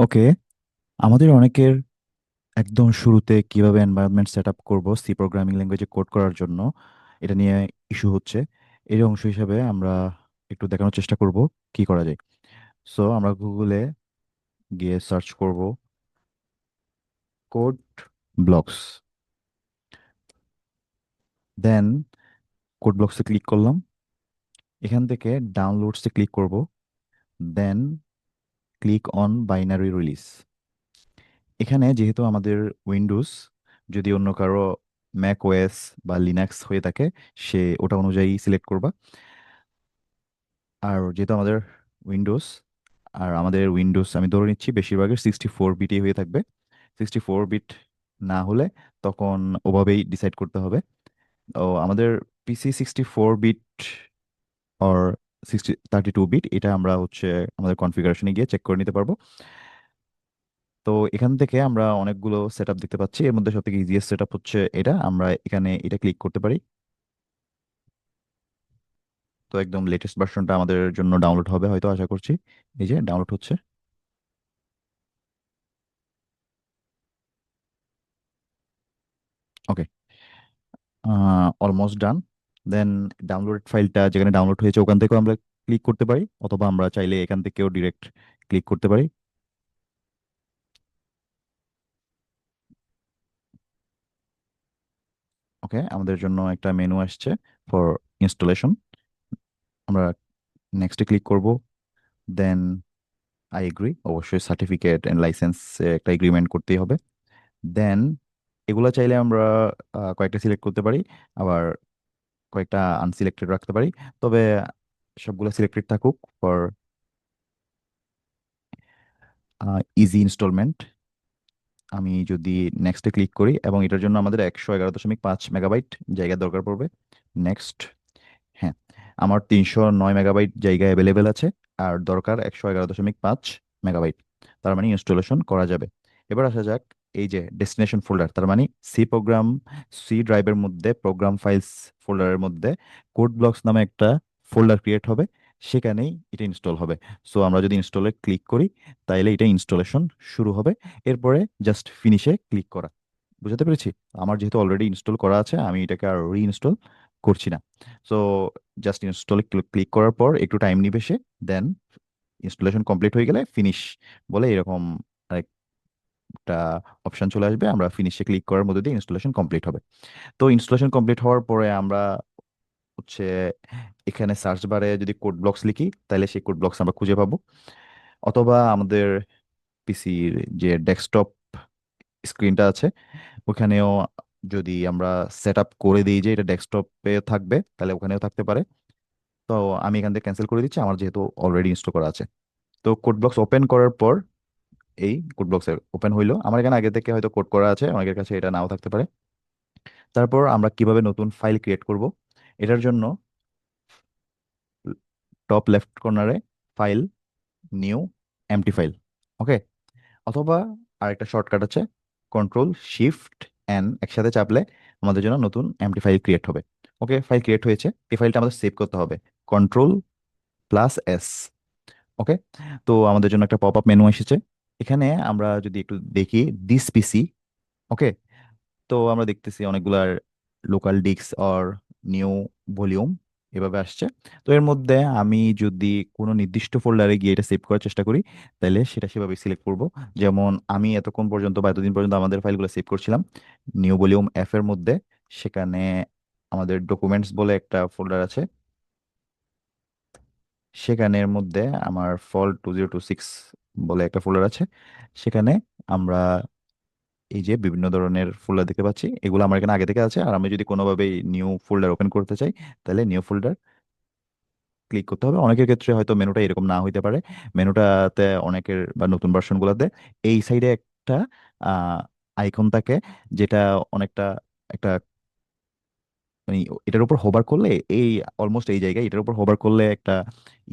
ওকে, আমাদের অনেকের একদম শুরুতে কিভাবে এনভায়রনমেন্ট সেট আপ করবো সি প্রোগ্রামিং ল্যাঙ্গুয়েজে কোড করার জন্য এটা নিয়ে ইস্যু হচ্ছে। এর অংশ হিসাবে আমরা একটু দেখানোর চেষ্টা করব কি করা যায়। সো আমরা গুগলে গিয়ে সার্চ করব কোড ব্লকস, দেন কোড ব্লকসে ক্লিক করলাম। এখান থেকে ডাউনলোডসে ক্লিক করব, দেন ক্লিক অন বাইনারি রিলিজ। এখানে যেহেতু আমাদের উইন্ডোজ, যদি অন্য কারো ম্যাক ওএস বা লিনাক্স হয়ে থাকে সে ওটা অনুযায়ী সিলেক্ট করবা। আর যেহেতু আমাদের উইন্ডোজ, আর আমাদের উইন্ডোজ আমি ধরে নিচ্ছি বেশিরভাগই 64 বিটই হয়ে থাকবে। 64 বিট না হলে তখন ওভাবেই ডিসাইড করতে হবে। ও আমাদের পিসি 64 বিট আর 32 বিট, এটা আমরা হচ্ছে আমাদের কনফিগারেশনে গিয়ে চেক করে নিতে পারবো। তো এখান থেকে আমরা অনেকগুলো সেট আপ দেখতে পাচ্ছি, এর মধ্যে সব থেকে ইজিয়েস্ট সেট আপ হচ্ছে এটা। আমরা এখানে এটা ক্লিক করতে পারি। তো একদম লেটেস্ট ভার্সনটা আমাদের জন্য ডাউনলোড হবে হয়তো, আশা করছি। এই যে ডাউনলোড হচ্ছে। ওকে, অলমোস্ট ডান। দেন ডাউনলোড ফাইলটা যেখানে ডাউনলোড হয়েছে ওখান থেকেও আমরা ক্লিক করতে পারি, অথবা আমরা চাইলে এখান থেকেও ডিরেক্ট ক্লিক করতে পারি। ওকে, আমাদের জন্য একটা মেনু আসছে ফর ইনস্টলেশন। আমরা নেক্সটে ক্লিক করব, দেন আই এগ্রি। অবশ্যই সার্টিফিকেট এন্ড লাইসেন্স একটা এগ্রিমেন্ট করতেই হবে। দেন এগুলা চাইলে আমরা কয়েকটা সিলেক্ট করতে পারি, আবার কয়েকটা আনসিলেক্টেড রাখতে পারি। তবে সবগুলো সিলেক্টেড থাকুক ফর ইজি ইনস্টলমেন্ট। আমি যদি নেক্সটে ক্লিক করি, এবং এটার জন্য আমাদের 111.5 মেগাবাইট জায়গা দরকার পড়বে। নেক্সট। হ্যাঁ, আমার 309 মেগাবাইট জায়গা অ্যাভেলেবেল আছে, আর দরকার 111.5 মেগাবাইট। তার মানে ইনস্টলেশন করা যাবে। এবার আসা যাক এই যে ডেস্টিনেশন ফোল্ডার, তার মানে সি প্রোগ্রাম, সি ড্রাইভের মধ্যে প্রোগ্রাম ফাইলস ফোল্ডারের মধ্যে কোড ব্লকস নামে একটা ফোল্ডার ক্রিয়েট হবে, সেখানেই এটা ইনস্টল হবে। সো আমরা যদি ইনস্টলে ক্লিক করি তাইলে এটা ইনস্টলেশন শুরু হবে। এরপরে জাস্ট ফিনিশে ক্লিক করা। বুঝতে পেরেছি? আমার যেহেতু অলরেডি ইনস্টল করা আছে, আমি এটাকে আর রিইনস্টল করছি না। সো জাস্ট ইনস্টলে ক্লিক করার পর একটু টাইম নিবে সে, দেন ইনস্টলেশন কমপ্লিট হয়ে গেলে ফিনিশ বলে এরকম একটা অপশন চলে আসবে। আমরা ফিনিশে ক্লিক করার মধ্যে দিয়ে ইনস্টলেশন কমপ্লিট হবে। তো ইনস্টলেশন কমপ্লিট হওয়ার পরে আমরা হচ্ছে এখানে সার্চ বারে যদি কোড ব্লকস লিখি তাহলে সেই কোড ব্লকস আমরা খুঁজে পাবো। অথবা আমাদের পিসির যে ডেস্কটপ স্ক্রিনটা আছে ওখানেও যদি আমরা সেট আপ করে দিই যে এটা ডেস্কটপে থাকবে, তাহলে ওখানেও থাকতে পারে। তো আমি এখান থেকে ক্যান্সেল করে দিচ্ছি, আমার যেহেতু অলরেডি ইনস্টল করা আছে। তো কোড ব্লকস ওপেন করার পর এই কোড ব্লকস ওপেন হইলো। আমার এখানে আগে থেকে হয়তো কোড করা আছে, অনেকের কাছে এটা নাও থাকতে পারে। তারপর আমরা কিভাবে নতুন ফাইল ক্রিয়েট করব, এটার জন্য টপ লেফট কর্নারে ফাইল, নিউ, এমটি ফাইল। ওকে, অথবা আরেকটা শর্টকাট আছে, কন্ট্রোল শিফট এন একসাথে চাপলে আমাদের জন্য নতুন এমটি ফাইল ক্রিয়েট হবে। ওকে, ফাইল ক্রিয়েট হয়েছে, এই ফাইলটা আমাদের সেভ করতে হবে, কন্ট্রোল+S। ওকে, তো আমাদের জন্য একটা পপ আপ মেনু এসেছে। এখানে আমরা যদি একটু দেখি দিস পিসি। ওকে, তো আমরা দেখতেছি অনেকগুলার local disk or new volume এভাবে আসছে। তো এর মধ্যে আমি যদি কোনো নির্দিষ্ট ফোল্ডারে গিয়ে এটা সেভ করার চেষ্টা করি তাহলে সেটা সেভাবে সিলেক্ট করব। যেমন আমি এতক্ষণ পর্যন্ত বা এতদিন পর্যন্ত আমাদের ফাইলগুলো সেভ করছিলাম নিউ ভলিউম এফ এর মধ্যে। সেখানে আমাদের ডকুমেন্টস বলে একটা ফোল্ডার আছে, সেখানের মধ্যে আমার ফল 2026 বলে একটা ফোল্ডার আছে। সেখানে আমরা এই যে বিভিন্ন ধরনের ফোল্ডার দেখতে পাচ্ছি, এগুলো আমার এখানে আগে থেকে আছে। আর আমি যদি কোনোভাবে নিউ ফোল্ডার ওপেন করতে চাই তাহলে নিউ ফোল্ডার ক্লিক করতে হবে। অনেকের ক্ষেত্রে হয়তো মেনুটা এরকম না হইতে পারে। মেনুটাতে অনেকের বা নতুন ভার্সনগুলোতে এই সাইডে একটা আইকন থাকে, যেটা অনেকটা একটা মানে এটার উপর হোভার করলে এই অলমোস্ট এই জায়গায় এটার উপর হোভার করলে একটা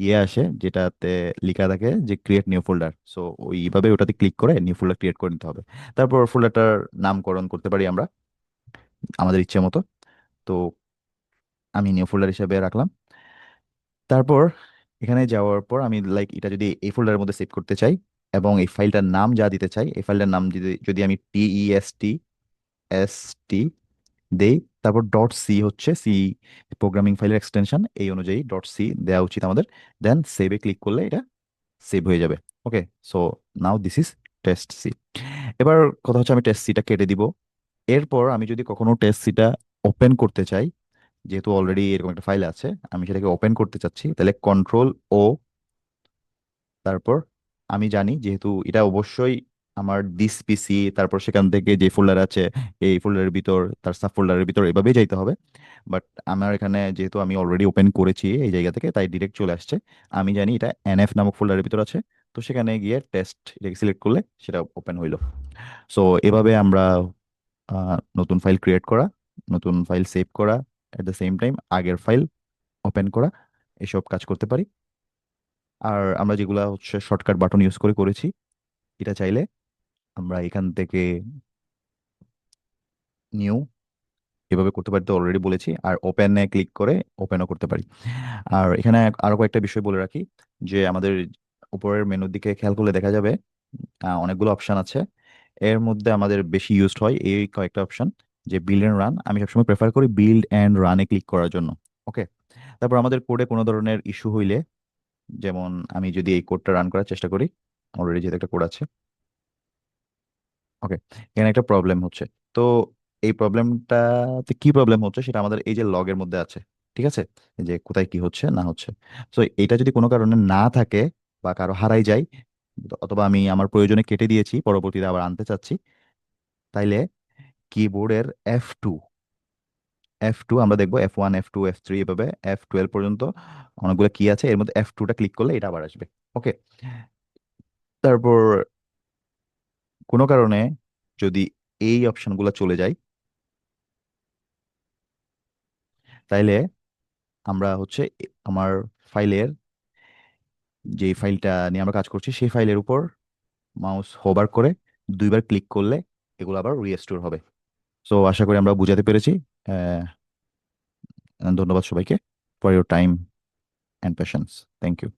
ইয়ে আসে যেটাতে লেখা থাকে যে ক্রিয়েট নিউ ফোল্ডার। সো ওইভাবে ওটাতে ক্লিক করে নিউ ফোল্ডার ক্রিয়েট করে নিতে হবে। তারপর ফোল্ডারটার নামকরণ করতে পারি আমরা আমাদের ইচ্ছে মতো। তো আমি নিউ ফোল্ডার হিসেবে রাখলাম। তারপর এখানে যাওয়ার পর আমি লাইক এটা যদি এই ফোল্ডারের মধ্যে সেভ করতে চাই, এবং এই ফাইলটার নাম যা দিতে চাই, এই ফাইলটার নাম যদি যদি আমি TEST দেই, তারপর ডট সি হচ্ছে সি প্রোগ্রামিং ফাইলের এক্সটেনশন, এই অনুযায়ী ডট সি দেওয়া উচিত আমাদের। দেন সেভে ক্লিক করলে এটা সেভ হয়ে যাবে। Okay, so now this is test C. এবার কথা হচ্ছে আমি টেস্ট সিটা কেটে দিব। এরপর আমি যদি কখনো টেস্ট সিটা ওপেন করতে চাই, যেহেতু অলরেডি এরকম একটা ফাইল আছে, আমি সেটাকে ওপেন করতে চাচ্ছি, তাহলে কন্ট্রোল ও। তারপর আমি জানি যেহেতু এটা অবশ্যই আমার দিস পিসি, তারপর সেখান থেকে যে ফোল্ডার আছে এই ফোল্ডারের ভিতর, তার সাব ফোল্ডারের ভিতর এভাবেই যাইতে হবে। বাট আমার এখানে যেহেতু আমি অলরেডি ওপেন করেছি এই জায়গা থেকে, তাই ডিরেক্ট চলে আসছে। আমি জানি এটা NF নামক ফোল্ডারের ভিতর আছে, তো সেখানে গিয়ে টেস্ট এটাকে সিলেক্ট করলে সেটা ওপেন হইলো। সো এভাবে আমরা নতুন ফাইল ক্রিয়েট করা, নতুন ফাইল সেভ করা, এট দ্য সেম টাইম আগের ফাইল ওপেন করা, এসব কাজ করতে পারি। আর আমরা যেগুলা হচ্ছে শর্টকাট বাটন ইউজ করে করেছি, এটা চাইলে আমরা এখান থেকে নিউ এভাবে করতে পারি, তো অলরেডি বলেছি। আর ওপেনে ক্লিক করে ওপেনও করতে পারি। আর এখানে আরো কয়েকটা বিষয় বলে রাখি, যে আমাদের উপরের মেনুর দিকে খেয়াল করলে দেখা যাবে অনেকগুলো অপশন আছে। এর মধ্যে আমাদের বেশি ইউজড হয় এই কয়েকটা অপশন, যে বিল্ড এন্ড রান। আমি সবসময় প্রেফার করি বিল্ড এন্ড রানে ক্লিক করার জন্য। ওকে, তারপর আমাদের কোডে কোনো ধরনের ইস্যু হইলে, যেমন আমি যদি এই কোডটা রান করার চেষ্টা করি, অলরেডি যেহেতু একটা কোড আছে, ওকে, এখানে একটা প্রবলেম হচ্ছে। তো এই প্রবলেমটাতে কি প্রবলেম হচ্ছে সেটা আমাদের এই যে লগের মধ্যে আছে, ঠিক আছে, যে কোথায় কি হচ্ছে না হচ্ছে। তো এটা যদি কোনো কারণে না থাকে বা কারো হারাই যায়, অথবা আমি আমার প্রয়োজনে কেটে দিয়েছি পরবর্তীতে আবার আনতে চাচ্ছি, তাইলে কিবোর্ডের F2, F2 আমরা দেখবো, F1 F2 F3 এভাবে F12 পর্যন্ত অনেকগুলো কি আছে, এর মধ্যে F2টা ক্লিক করলে এটা আবার আসবে। ওকে, তারপর কোনো কারণে যদি এই অপশনগুলো চলে যায়, তাইলে আমরা হচ্ছে আমার ফাইলের, যে ফাইলটা নিয়ে আমরা কাজ করছি সেই ফাইলের উপর মাউস হোভার করে দুইবার ক্লিক করলে এগুলো আবার রিস্টোর হবে। সো আশা করি আমরা বুঝাতে পেরেছি। আহ, ধন্যবাদ সবাইকে for your time and patience. Thank you.